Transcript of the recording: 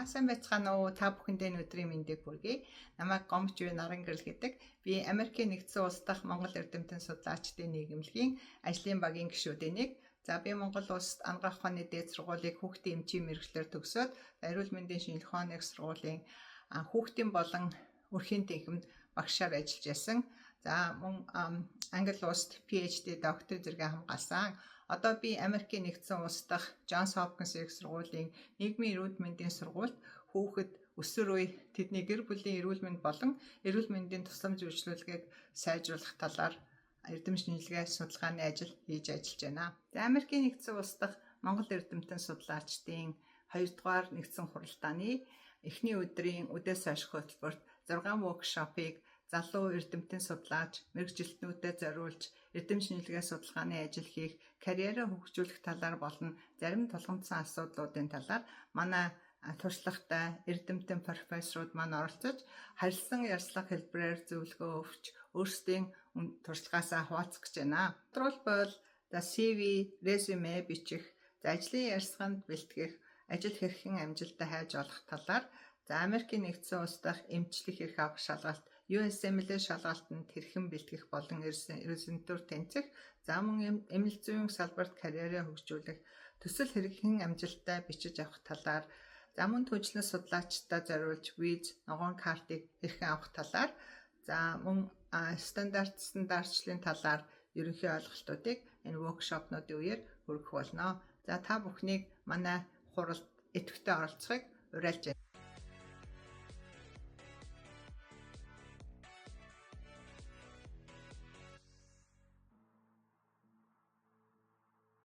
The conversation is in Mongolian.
Сайн байцгаана уу? Та бүхэндээ өдрийн мэндийг хүргэе. Намайг Гомч Бие Наран гэрэл гэдэг. Би Америкийн нэгдсэн улс дахь Монгол эрдэмтэн судлаачдын нийгэмлэгийн ажлын багийн гишүүдийн нэг. За би Монгол улсад анагаах ухааны дээд сургуулийг хүүхдийн эмчийн мэргэжлэр төгсөөд эрүүл мэндийн шинжилгээ ухааны сургуулийн хүүхдийн болон өрхийн танхимд багшаар ажиллаж байсан. За мөн Англи улсад PhD доктор зэрэгээ хамгаалсан. Одоо би Америкийн нэгдсэн улс дахь Johns Hopkins их сургуулийн нийгмийн эрүүл мэндийн сургуульд хүүхэд өсвөр үе тэдний гэр бүлийн эрүүл мэнд болон эрүүл мэндийн тусламж үйлчилгээгийг сайжруулах талаар эрдэм шинжилгээ судалгааны ажил хийж ажиллаж байна. За Америкийн нэгдсэн улс дахь Монгол эрдэмтэн судлаачдын 2 дугаар нэгдсэн хуралдааны эхний өдрийн үдээс хойш хөтөлбөрт 6 воркшопыг залуу эрдэмтэн судлаач мэргэжилтнүүдэд зориулж эрдэм шинжилгээ судалгааны ажил хийх, карьераа хөгжүүлэх талаар болон зарим тулгамдсан асуудлуудын талаар манай туршлагатай эрдэмтэн профессоруд маань оролцож харилцан ярьцлага хэлбэрээр зөвлөгөө өгч өөрсдийн туршлагаасаа хуваалцах гэж байна. Тодорхойлбол CV, резюме бичих, ажлын ярилцлаганд бэлтгэх, ажил хэрхэн амжилттай хайж олох талаар Америкийн нэгдсэн улс дахь эмчлэх эрх авах шалгалт USMLE шалгалтанд хэрхэн бэлтгэх болон резидентур тэнцэх, мөн эмнэлэг зүйн салбарт карьераа хөгжүүлэх, төсөл хэрхэн амжилттай бичиж авах талаар, мөн түншлэн судлаачдаа зориулж виз, ногоон картыг хэрхэн авах талаар, мөн стандартчлалын талаар ерөнхий ойлголтуудыг энэ воркшопнуудын үеэр хүргэх болно. Та бүхнийг манай хуралд идэвхтэй оролцохыг уриалж байна.